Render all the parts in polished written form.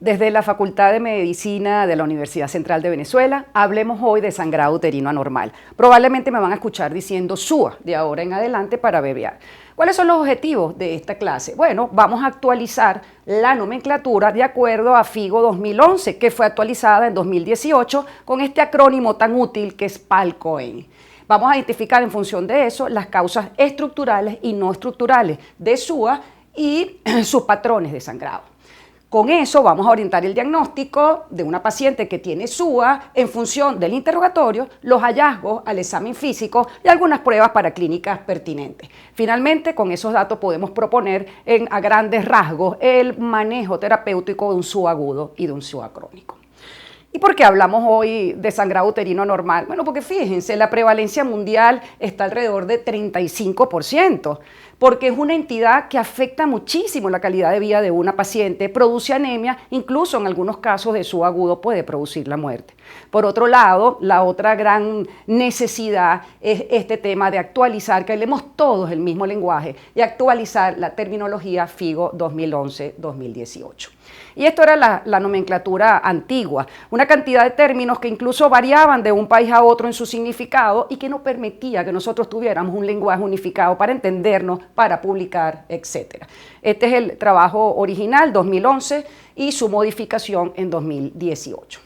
Desde la Facultad de Medicina de la Universidad Central de Venezuela, hablemos hoy de sangrado uterino anormal. Probablemente me van a escuchar diciendo SUA de ahora en adelante para abreviar. ¿Cuáles son los objetivos de esta clase? Bueno, vamos a actualizar la nomenclatura de acuerdo a FIGO 2011, que fue actualizada en 2018 con este acrónimo tan útil que es PALCOEN. Vamos a identificar en función de eso las causas estructurales y no estructurales de SUA y sus patrones de sangrado. Con eso vamos a orientar el diagnóstico de una paciente que tiene SUA en función del interrogatorio, los hallazgos al examen físico y algunas pruebas paraclínicas pertinentes. Finalmente, con esos datos podemos proponer a grandes rasgos el manejo terapéutico de un SUA agudo y de un SUA crónico. ¿Y por qué hablamos hoy de sangrado uterino anormal? Bueno, porque fíjense, la prevalencia mundial está alrededor de 35%, porque es una entidad que afecta muchísimo la calidad de vida de una paciente, produce anemia, incluso en algunos casos de SUA agudo puede producir la muerte. Por otro lado, la otra gran necesidad es este tema de actualizar, que hablemos todos el mismo lenguaje, y actualizar la terminología FIGO 2011-2018. Y esto era la nomenclatura antigua, una cantidad de términos que incluso variaban de un país a otro en su significado y que no permitía que nosotros tuviéramos un lenguaje unificado para entendernos, para publicar, etc. Este es el trabajo original, 2011, y su modificación en 2018.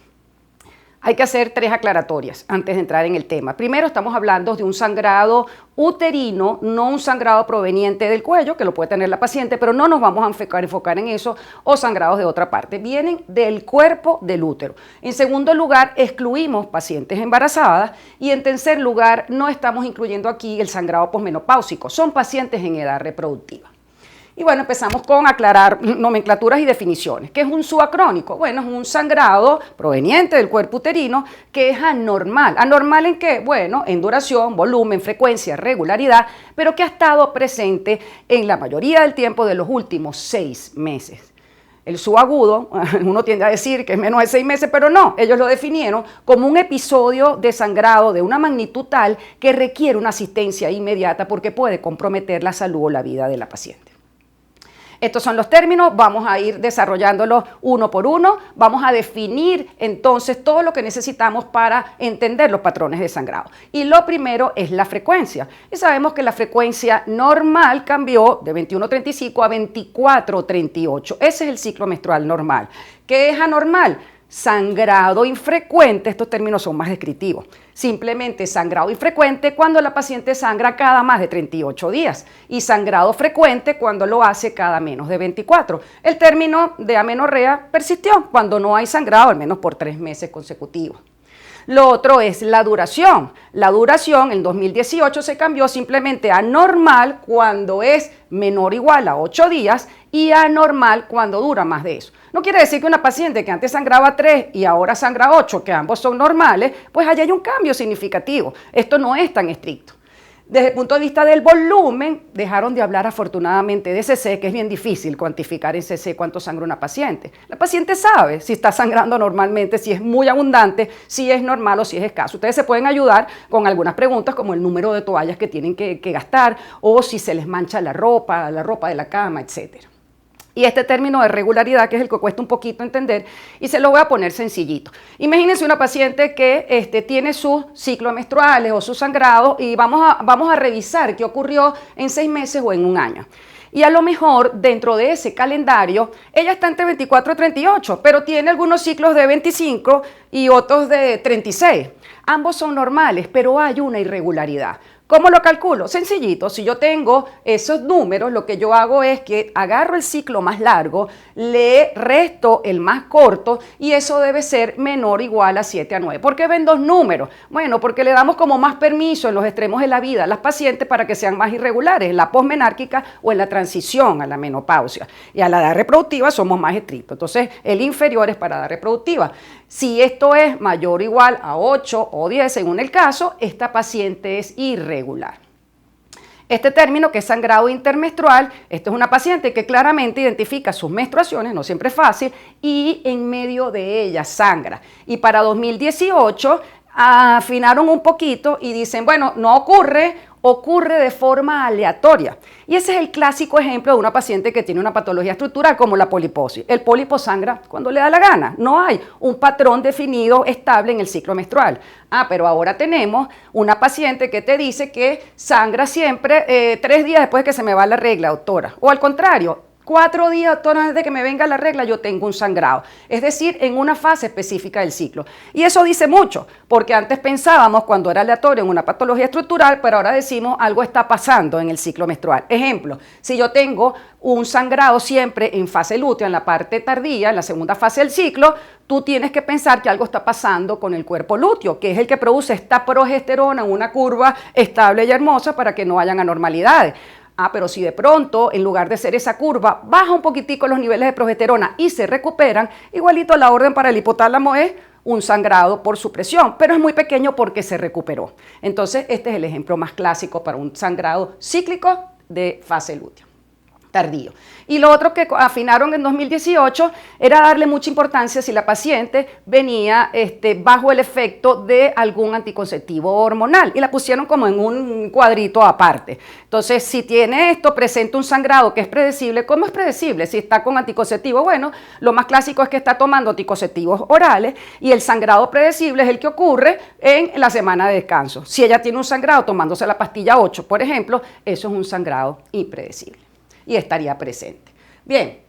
Hay que hacer tres aclaratorias antes de entrar en el tema. Primero, estamos hablando de un sangrado uterino, no un sangrado proveniente del cuello, que lo puede tener la paciente, pero no nos vamos a enfocar en eso, o sangrados de otra parte. Vienen del cuerpo del útero. En segundo lugar, excluimos pacientes embarazadas. Y en tercer lugar, no estamos incluyendo aquí el sangrado posmenopáusico. Son pacientes en edad reproductiva. Y bueno, empezamos con aclarar nomenclaturas y definiciones. ¿Qué es un SUA crónico? Bueno, es un sangrado proveniente del cuerpo uterino que es anormal. ¿Anormal en qué? Bueno, en duración, volumen, frecuencia, regularidad, pero que ha estado presente en la mayoría del tiempo de los últimos 6 meses. El SUA agudo, uno tiende a decir que es menos de 6 meses, pero no, ellos lo definieron como un episodio de sangrado de una magnitud tal que requiere una asistencia inmediata porque puede comprometer la salud o la vida de la paciente. Estos son los términos, vamos a ir desarrollándolos uno por uno, vamos a definir entonces todo lo que necesitamos para entender los patrones de sangrado. Y lo primero es la frecuencia. Y sabemos que la frecuencia normal cambió de 21:35 a 24:38. Ese es el ciclo menstrual normal. ¿Qué es anormal? Sangrado infrecuente, estos términos son más descriptivos. Simplemente sangrado infrecuente cuando la paciente sangra cada más de 38 días y sangrado frecuente cuando lo hace cada menos de 24. El término de amenorrea persistió cuando no hay sangrado, al menos por 3 meses consecutivos. Lo otro es la duración. La duración en 2018 se cambió simplemente a normal cuando es menor o igual a 8 días y anormal cuando dura más de eso. No quiere decir que una paciente que antes sangraba 3 y ahora sangra 8, que ambos son normales, pues allá hay un cambio significativo. Esto no es tan estricto. Desde el punto de vista del volumen, dejaron de hablar afortunadamente de CC, que es bien difícil cuantificar en CC cuánto sangra una paciente. La paciente sabe si está sangrando normalmente, si es muy abundante, si es normal o si es escaso. Ustedes se pueden ayudar con algunas preguntas como el número de toallas que tienen que gastar o si se les mancha la ropa de la cama, etcétera. Y este término de regularidad, que es el que cuesta un poquito entender, y se lo voy a poner sencillito. Imagínense una paciente que tiene sus ciclos menstruales o sus sangrados y vamos a revisar qué ocurrió en 6 meses o en un año. Y a lo mejor dentro de ese calendario, ella está entre 24 y 38, pero tiene algunos ciclos de 25 y otros de 36. Ambos son normales, pero hay una irregularidad. ¿Cómo lo calculo? Sencillito, si yo tengo esos números, lo que yo hago es que agarro el ciclo más largo, le resto el más corto y eso debe ser menor o igual a 7 a 9. ¿Por qué ven 2 números? Bueno, porque le damos como más permiso en los extremos de la vida a las pacientes para que sean más irregulares, en la posmenárquica o en la transición a la menopausia. Y a la edad reproductiva somos más estrictos. Entonces, el inferior es para edad reproductiva. Si esto es mayor o igual a 8 o 10, según el caso, esta paciente es irregular. Este término, que es sangrado intermenstrual, esto es una paciente que claramente identifica sus menstruaciones, no siempre es fácil, y en medio de ellas sangra. Y para 2018 afinaron un poquito y dicen, bueno, no ocurre ocurre de forma aleatoria. Y ese es el clásico ejemplo de una paciente que tiene una patología estructural como la poliposis. El pólipo sangra cuando le da la gana. No hay un patrón definido estable en el ciclo menstrual. Pero ahora tenemos una paciente que te dice que sangra siempre 3 días después de que se me va la regla, doctora. O al contrario, 4 días, doctora, antes de que me venga la regla, yo tengo un sangrado. Es decir, en una fase específica del ciclo. Y eso dice mucho, porque antes pensábamos cuando era aleatorio en una patología estructural, pero ahora decimos algo está pasando en el ciclo menstrual. Ejemplo, si yo tengo un sangrado siempre en fase lútea, en la parte tardía, en la segunda fase del ciclo, tú tienes que pensar que algo está pasando con el cuerpo lúteo, que es el que produce esta progesterona en una curva estable y hermosa para que no hayan anormalidades. Pero si de pronto, en lugar de ser esa curva, baja un poquitico los niveles de progesterona y se recuperan, igualito la orden para el hipotálamo es un sangrado por supresión, pero es muy pequeño porque se recuperó. Entonces, este es el ejemplo más clásico para un sangrado cíclico de fase lútea tardío. Y lo otro que afinaron en 2018 era darle mucha importancia si la paciente venía bajo el efecto de algún anticonceptivo hormonal y la pusieron como en un cuadrito aparte. Entonces, si tiene esto, presenta un sangrado que es predecible. ¿Cómo es predecible? Si está con anticonceptivo, bueno, lo más clásico es que está tomando anticonceptivos orales y el sangrado predecible es el que ocurre en la semana de descanso. Si ella tiene un sangrado tomándose la pastilla 8, por ejemplo, eso es un sangrado impredecible y estaría presente. Bien,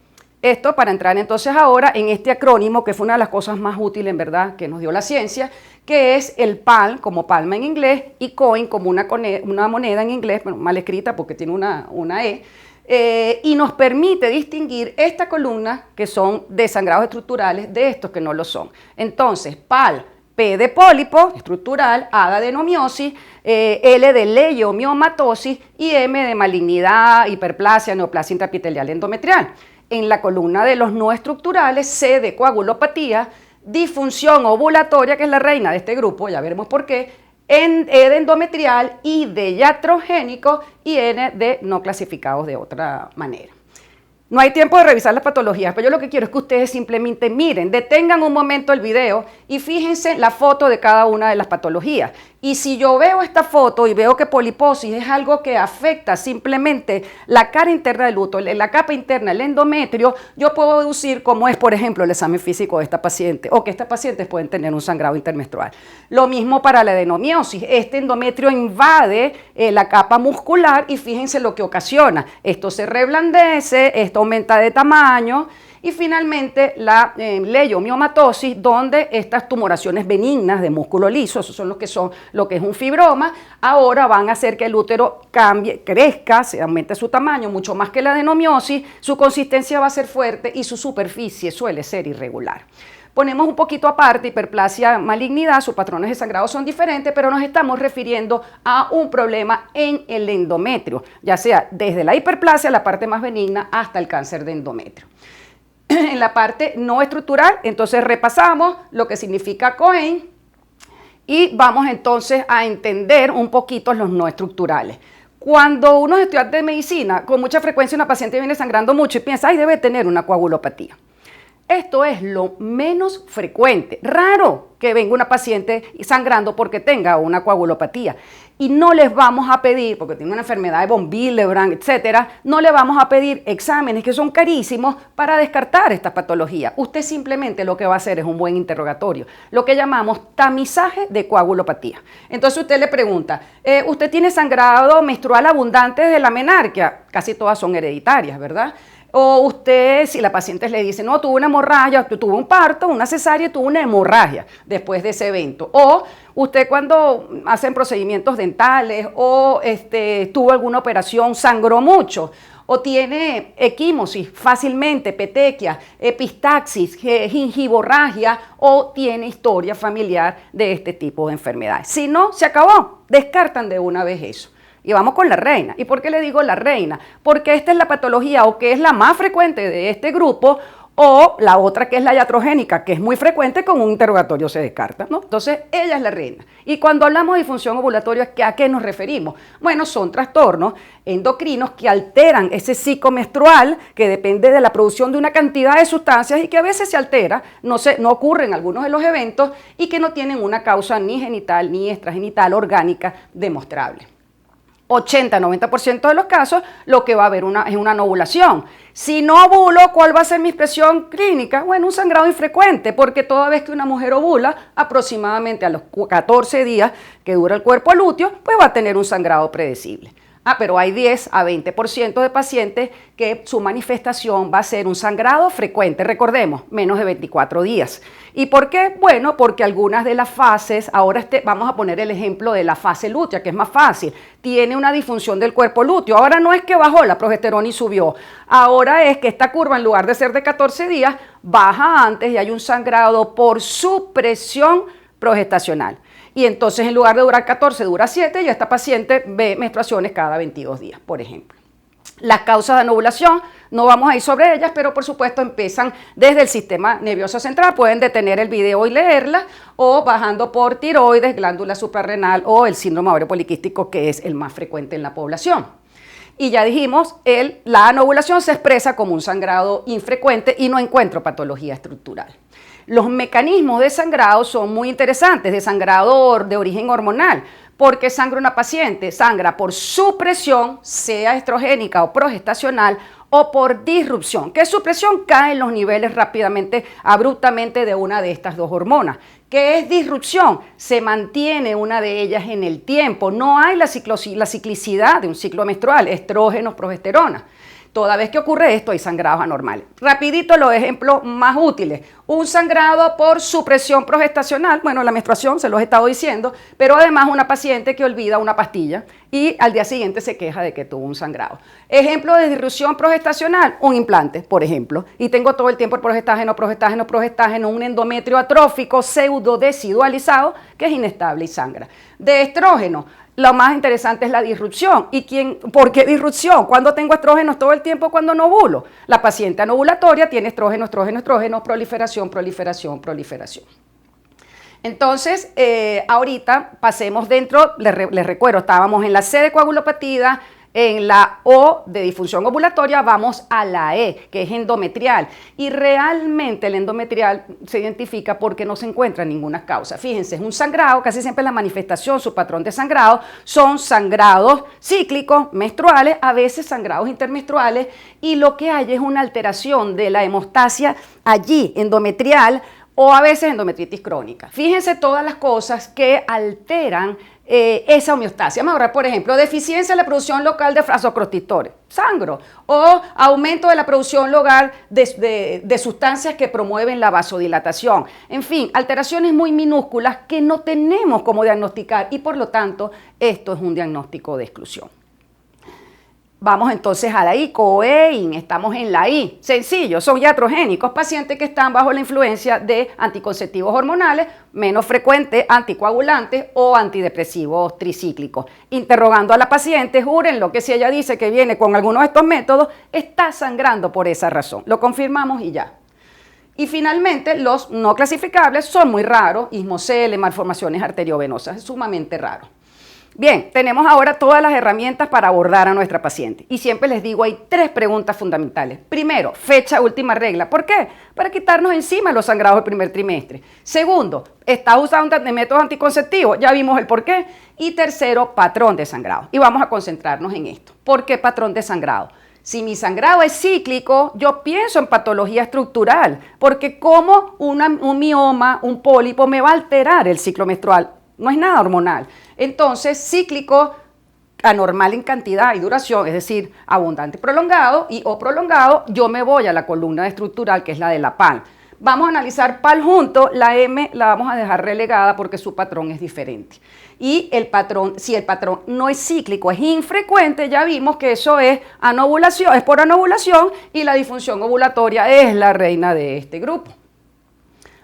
esto para entrar entonces ahora en este acrónimo que fue una de las cosas más útiles en verdad que nos dio la ciencia, que es el PALM como palma en inglés y coin como una moneda en inglés, bueno, mal escrita porque tiene una E, y nos permite distinguir esta columna que son de sangrados estructurales de estos que no lo son. Entonces, PAL, P de pólipo estructural, A de adenomiosis, L de leiomiomatosis y M de malignidad, hiperplasia, neoplasia intraepitelial endometrial. En la columna de los no estructurales, C de coagulopatía, disfunción ovulatoria, que es la reina de este grupo, ya veremos por qué, E de endometrial, I de iatrogénico y N de no clasificados de otra manera. No hay tiempo de revisar las patologías, pero yo lo que quiero es que ustedes simplemente miren, detengan un momento el video y fíjense la foto de cada una de las patologías. Y si yo veo esta foto y veo que poliposis es algo que afecta simplemente la cara interna del útero, la capa interna, el endometrio, yo puedo deducir cómo es, por ejemplo, el examen físico de esta paciente o que estas pacientes pueden tener un sangrado intermenstrual. Lo mismo para la adenomiosis. Este endometrio invade la capa muscular y fíjense lo que ocasiona. Esto se reblandece, esto aumenta de tamaño. Y finalmente la leiomiomatosis, donde estas tumoraciones benignas de músculo liso, esos son lo que es un fibroma, ahora van a hacer que el útero cambie, crezca, se aumente su tamaño mucho más que la adenomiosis, su consistencia va a ser fuerte y su superficie suele ser irregular. Ponemos un poquito aparte hiperplasia, malignidad, sus patrones de sangrado son diferentes, pero nos estamos refiriendo a un problema en el endometrio, ya sea desde la hiperplasia, la parte más benigna, hasta el cáncer de endometrio. En la parte no estructural, entonces repasamos lo que significa COEIN y vamos entonces a entender un poquito los no estructurales. Cuando uno es estudiante de medicina, con mucha frecuencia una paciente viene sangrando mucho y piensa, ay, debe tener una coagulopatía. Esto es lo menos frecuente, raro que venga una paciente sangrando porque tenga una coagulopatía. Y no les vamos a pedir, porque tiene una enfermedad de von Willebrand, etcétera, no le vamos a pedir exámenes que son carísimos para descartar esta patología. Usted simplemente lo que va a hacer es un buen interrogatorio, lo que llamamos tamizaje de coagulopatía. Entonces usted le pregunta, ¿usted tiene sangrado menstrual abundante desde la menarquia? Casi todas son hereditarias, ¿verdad? O usted, si la paciente le dice, no, tuvo una hemorragia, tuvo un parto, una cesárea y tuvo una hemorragia después de ese evento. O usted cuando hacen procedimientos dentales o tuvo alguna operación, sangró mucho. O tiene equimosis fácilmente, petequia, epistaxis, gingivorragia o tiene historia familiar de este tipo de enfermedades. Si no, se acabó. Descartan de una vez eso. Y vamos con la reina. ¿Y por qué le digo la reina? Porque esta es la patología o que es la más frecuente de este grupo o la otra que es la iatrogénica, que es muy frecuente, con un interrogatorio se descarta, ¿no? Entonces, ella es la reina. Y cuando hablamos de disfunción ovulatoria, ¿a qué nos referimos? Bueno, son trastornos endocrinos que alteran ese ciclo menstrual que depende de la producción de una cantidad de sustancias y que a veces se altera, no ocurre en algunos de los eventos y que no tienen una causa ni genital ni extragenital orgánica demostrable. 80-90% de los casos, lo que va a haber es una anovulación. Si no ovulo, ¿cuál va a ser mi expresión clínica? Bueno, un sangrado infrecuente, porque toda vez que una mujer ovula, aproximadamente a los 14 días que dura el cuerpo lúteo, pues va a tener un sangrado predecible. Pero hay 10-20% de pacientes que su manifestación va a ser un sangrado frecuente, recordemos, menos de 24 días. ¿Y por qué? Bueno, porque algunas de las fases, ahora vamos a poner el ejemplo de la fase lútea, que es más fácil, tiene una disfunción del cuerpo lúteo. Ahora no es que bajó la progesterona y subió, ahora es que esta curva, en lugar de ser de 14 días, baja antes y hay un sangrado por supresión progestacional. Y entonces, en lugar de durar 14, dura 7 y esta paciente ve menstruaciones cada 22 días, por ejemplo. Las causas de anovulación, no vamos a ir sobre ellas, pero por supuesto empiezan desde el sistema nervioso central. Pueden detener el video y leerla, o bajando por tiroides, glándula suprarrenal o el síndrome ovario poliquístico, que es el más frecuente en la población. Y ya dijimos, la anovulación se expresa como un sangrado infrecuente y no encuentro patología estructural. Los mecanismos de sangrado son muy interesantes, de sangrado de origen hormonal, porque sangra una paciente, sangra por supresión, sea estrogénica o progestacional, o por disrupción. ¿Qué es supresión? Caen los niveles rápidamente, abruptamente de una de estas dos hormonas. ¿Qué es disrupción? Se mantiene una de ellas en el tiempo, no hay la ciclicidad de un ciclo menstrual, estrógenos, progesterona. Toda vez que ocurre esto hay sangrados anormales. Rapidito los ejemplos más útiles. Un sangrado por supresión progestacional, bueno, la menstruación, se los he estado diciendo, pero además una paciente que olvida una pastilla y al día siguiente se queja de que tuvo un sangrado. Ejemplo de disrupción progestacional, un implante, por ejemplo, y tengo todo el tiempo el progestágeno, un endometrio atrófico pseudodesidualizado que es inestable y sangra. De estrógeno, lo más interesante es la disrupción. ¿Por qué disrupción? ¿Cuándo tengo estrógenos? Todo el tiempo cuando no ovulo. La paciente anovulatoria tiene estrógeno, proliferación. Entonces, ahorita pasemos dentro, les recuerdo, estábamos en la C de coagulopatía, en la O de disfunción ovulatoria, vamos a la E, que es endometrial. Y realmente el endometrial se identifica porque no se encuentra ninguna causa. Fíjense, es un sangrado, casi siempre la manifestación, su patrón de sangrado, son sangrados cíclicos, menstruales, a veces sangrados intermenstruales, y lo que hay es una alteración de la hemostasia allí, endometrial, o a veces endometritis crónica. Fíjense todas las cosas que alteran esa homeostasia. Vamos a hablar, por ejemplo, deficiencia en la producción local de vasoconstrictores, sangro, o aumento de la producción local de sustancias que promueven la vasodilatación. En fin, alteraciones muy minúsculas que no tenemos cómo diagnosticar y por lo tanto esto es un diagnóstico de exclusión. Vamos entonces a la I, COEIN, estamos en la I. Sencillo, son iatrogénicos, pacientes que están bajo la influencia de anticonceptivos hormonales, menos frecuentes, anticoagulantes o antidepresivos tricíclicos. Interrogando a la paciente, júrenlo que si ella dice que viene con alguno de estos métodos, está sangrando por esa razón. Lo confirmamos y ya. Y finalmente, los no clasificables son muy raros, ismocele, malformaciones arteriovenosas, es sumamente raro. Bien, tenemos ahora todas las herramientas para abordar a nuestra paciente. Y siempre les digo, hay 3 preguntas fundamentales. Primero, fecha última regla. ¿Por qué? Para quitarnos encima los sangrados del primer trimestre. Segundo, ¿está usando métodos anticonceptivos? Ya vimos el por qué. Y tercero, patrón de sangrado. Y vamos a concentrarnos en esto. ¿Por qué patrón de sangrado? Si mi sangrado es cíclico, yo pienso en patología estructural, porque como un mioma, un pólipo me va a alterar el ciclo menstrual. No es nada hormonal. Entonces, cíclico, anormal en cantidad y duración, es decir, abundante y prolongado, o prolongado, yo me voy a la columna estructural, que es la de la PAL. Vamos a analizar PAL junto, la M la vamos a dejar relegada porque su patrón es diferente. Y el patrón, si el patrón no es cíclico, es infrecuente, ya vimos que eso es anovulación, es por anovulación, y la disfunción ovulatoria es la reina de este grupo.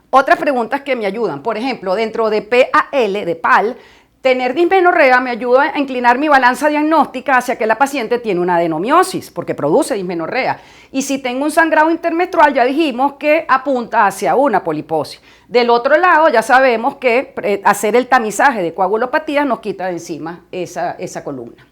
Otras preguntas que me ayudan, por ejemplo, dentro de PAL, de PAL, tener dismenorrea me ayuda a inclinar mi balanza diagnóstica hacia que la paciente tiene una adenomiosis, porque produce dismenorrea. Y si tengo un sangrado intermenstrual, ya dijimos que apunta hacia una poliposis. Del otro lado, ya sabemos que hacer el tamizaje de coagulopatías nos quita de encima esa columna.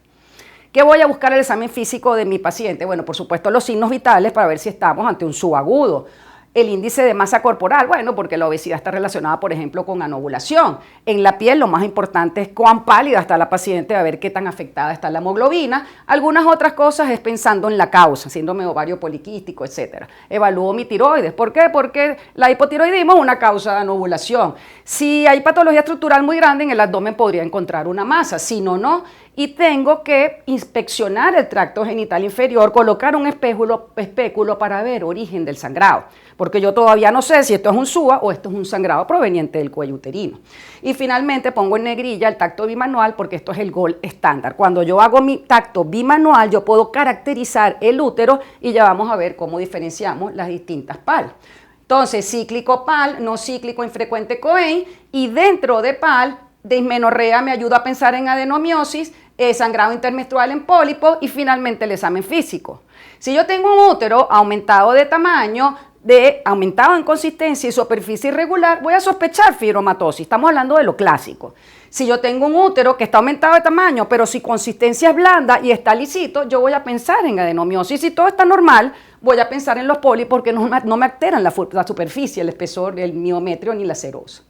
¿Qué voy a buscar el examen físico de mi paciente? Bueno, por supuesto, los signos vitales para ver si estamos ante un subagudo. El índice de masa corporal, bueno, porque la obesidad está relacionada, por ejemplo, con anovulación. En la piel lo más importante es cuán pálida está la paciente, a ver qué tan afectada está la hemoglobina. Algunas otras cosas es pensando en la causa, síndrome ovario poliquístico, etcétera. Evalúo mi tiroides. ¿Por qué? Porque la hipotiroidismo es una causa de anovulación. Si hay patología estructural muy grande, en el abdomen podría encontrar una masa, si no, no. Y tengo que inspeccionar el tracto genital inferior, colocar un espéculo para ver origen del sangrado, porque yo todavía no sé si esto es un SUA o esto es un sangrado proveniente del cuello uterino. Y finalmente pongo en negrilla el tacto bimanual, porque esto es el gold estándar. Cuando yo hago mi tacto bimanual, yo puedo caracterizar el útero y ya vamos a ver cómo diferenciamos las distintas PAL. Entonces, cíclico PAL, no cíclico infrecuente Cohen, y dentro de PAL, dismenorrea me ayuda a pensar en adenomiosis, sangrado intermenstrual en pólipo y finalmente el examen físico. Si yo tengo un útero aumentado de tamaño, aumentado en consistencia y superficie irregular, voy a sospechar fibromatosis. Estamos hablando de lo clásico. Si yo tengo un útero que está aumentado de tamaño, pero si consistencia es blanda y está lisito, yo voy a pensar en adenomiosis. Si todo está normal, voy a pensar en los pólipos porque no me alteran la superficie, el espesor, el miometrio ni la serosa.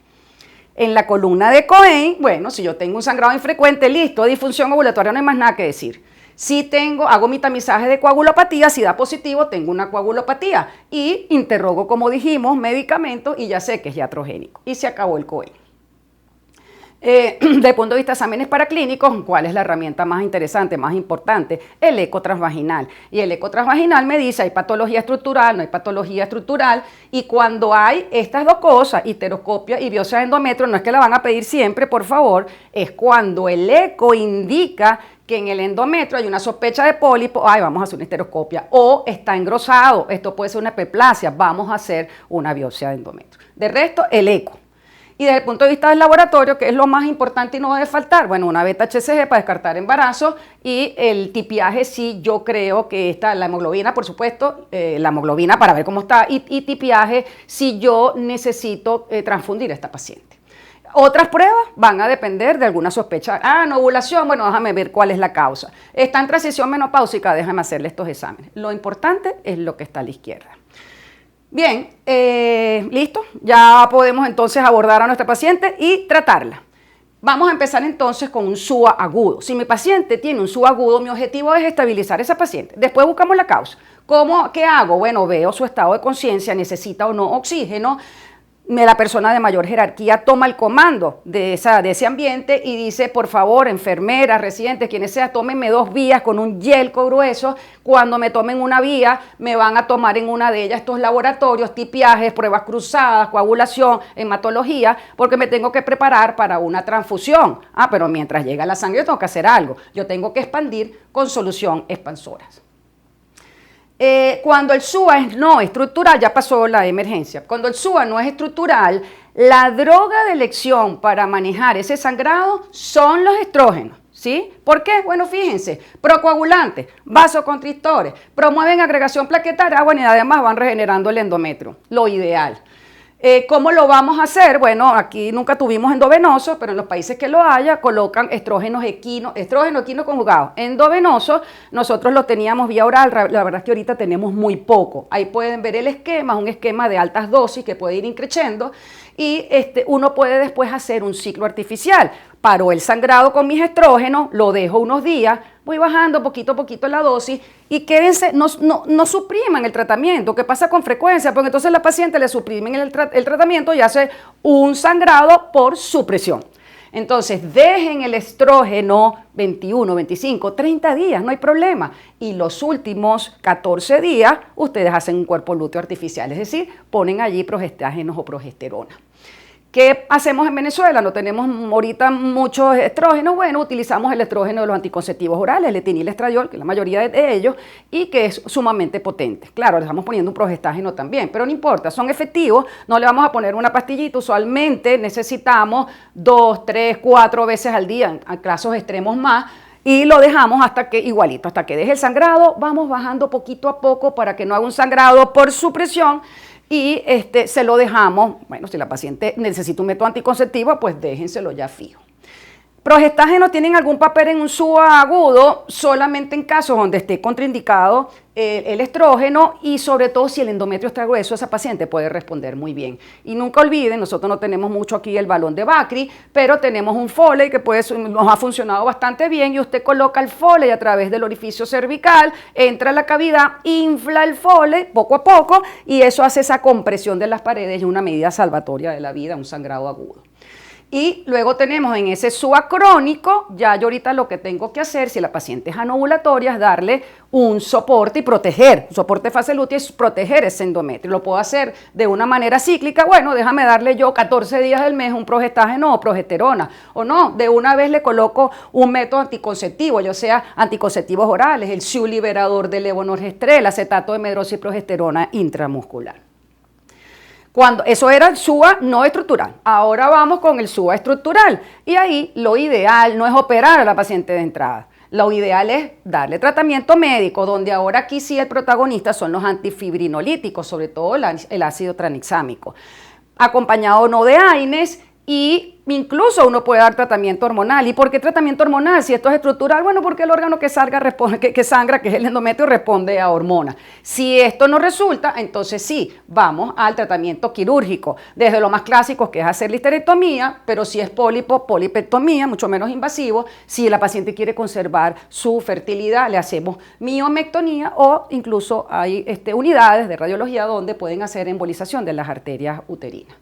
En la columna de Cohen, bueno, si yo tengo un sangrado infrecuente, listo, disfunción ovulatoria, no hay más nada que decir. Si hago mi tamizaje de coagulopatía, si da positivo, tengo una coagulopatía. Y interrogo, como dijimos, medicamentos y ya sé que es iatrogénico. Y se acabó el Cohen. Desde el punto de vista de exámenes paraclínicos, ¿cuál es la herramienta más interesante, más importante? El eco transvaginal. Y el eco transvaginal me dice, ¿hay patología estructural? ¿No hay patología estructural? Y cuando hay estas dos cosas, histeroscopia y biopsia de endometrio, no es que la van a pedir siempre, por favor, es cuando el eco indica que en el endometrio hay una sospecha de pólipo, vamos a hacer una histeroscopia, o está engrosado, esto puede ser una epiplasia, vamos a hacer una biopsia de endometrio. De resto, el eco. Y desde el punto de vista del laboratorio, ¿qué es lo más importante y no debe faltar? Bueno, una beta-HCG para descartar embarazo y el tipiaje, sí, yo creo que está la hemoglobina, por supuesto, la hemoglobina para ver cómo está, y tipiaje si yo necesito transfundir a esta paciente. Otras pruebas van a depender de alguna sospecha. No ovulación, bueno, déjame ver cuál es la causa. Está en transición menopáusica, déjame hacerle estos exámenes. Lo importante es lo que está a la izquierda. Bien, listo, ya podemos entonces abordar a nuestra paciente y tratarla. Vamos a empezar entonces con un SUA agudo. Si mi paciente tiene un SUA agudo, mi objetivo es estabilizar a esa paciente. Después buscamos la causa. ¿Qué hago? Bueno, veo su estado de conciencia, necesita o no oxígeno. La persona de mayor jerarquía toma el comando de ese ambiente y dice, por favor, enfermeras, residentes, quienes sea, tómenme 2 vías con un yelco grueso. Cuando me tomen una vía, me van a tomar en una de ellas estos laboratorios, tipiajes, pruebas cruzadas, coagulación, hematología, porque me tengo que preparar para una transfusión. Pero mientras llega la sangre yo tengo que hacer algo. Yo tengo que expandir con solución expansoras. Cuando el SUA es no estructural, ya pasó la emergencia. Cuando el SUA no es estructural, la droga de elección para manejar ese sangrado son los estrógenos. ¿Sí? ¿Por qué? Bueno, fíjense, procoagulantes, vasoconstrictores, promueven agregación plaquetaria, y además van regenerando el endometrio, lo ideal. ¿Cómo lo vamos a hacer? Bueno, aquí nunca tuvimos endovenoso, pero en los países que lo haya, colocan estrógeno equino conjugado. Endovenoso, nosotros lo teníamos vía oral, la verdad es que ahorita tenemos muy poco. Ahí pueden ver el esquema, un esquema de altas dosis que puede ir increciendo y uno puede después hacer un ciclo artificial. Paro el sangrado con mis estrógenos, lo dejo unos días, voy bajando poquito a poquito la dosis y quédense, no supriman el tratamiento, que pasa con frecuencia, porque entonces la paciente le suprimen el tratamiento y hace un sangrado por supresión. Entonces, dejen el estrógeno 21, 25, 30 días, no hay problema. Y los últimos 14 días, ustedes hacen un cuerpo lúteo artificial, es decir, ponen allí progestágenos o progesterona. ¿Qué hacemos en Venezuela? No tenemos ahorita muchos estrógenos. Bueno, utilizamos el estrógeno de los anticonceptivos orales, el etinilestradiol, que es la mayoría de ellos, y que es sumamente potente. Claro, le estamos poniendo un progestágeno también, pero no importa, son efectivos, no le vamos a poner una pastillita. Usualmente necesitamos 2, 3, 4 veces al día, en casos extremos más, y lo dejamos hasta que, igualito, hasta que deje el sangrado, vamos bajando poquito a poco para que no haga un sangrado por supresión. Y se lo dejamos, bueno, si la paciente necesita un método anticonceptivo, pues déjenselo ya fijo. Progestágenos tienen algún papel en un SUA agudo solamente en casos donde esté contraindicado el estrógeno y sobre todo si el endometrio está grueso, esa paciente puede responder muy bien. Y nunca olviden, nosotros no tenemos mucho aquí el balón de Bacri, pero tenemos un Foley que nos ha funcionado bastante bien y usted coloca el Foley a través del orificio cervical, entra a la cavidad, infla el Foley poco a poco y eso hace esa compresión de las paredes y una medida salvatoria de la vida, un sangrado agudo. Y luego tenemos en ese SUA crónico, ya yo ahorita lo que tengo que hacer, si la paciente es anovulatoria, es darle un soporte y proteger, un soporte de fase lútea es proteger ese endometrio. Lo puedo hacer de una manera cíclica, bueno, déjame darle yo 14 días del mes un progestágeno o progesterona, o no, de una vez le coloco un método anticonceptivo, ya sea anticonceptivos orales, el SIU liberador de levonorgestrel, acetato de medrosa y progesterona intramuscular. Eso era el SUA no estructural. Ahora vamos con el SUA estructural. Y ahí lo ideal no es operar a la paciente de entrada. Lo ideal es darle tratamiento médico, donde ahora aquí sí el protagonista son los antifibrinolíticos, sobre todo el ácido tranexámico, acompañado no de AINES y incluso uno puede dar tratamiento hormonal. ¿Y por qué tratamiento hormonal? Si esto es estructural, bueno, porque el órgano que sangra, que es el endometrio, responde a hormonas. Si esto no resulta, entonces sí, vamos al tratamiento quirúrgico, desde lo más clásico que es hacer la histerectomía, pero si es pólipo, polipectomía, mucho menos invasivo. Si la paciente quiere conservar su fertilidad, le hacemos miomectomía o incluso hay unidades de radiología donde pueden hacer embolización de las arterias uterinas.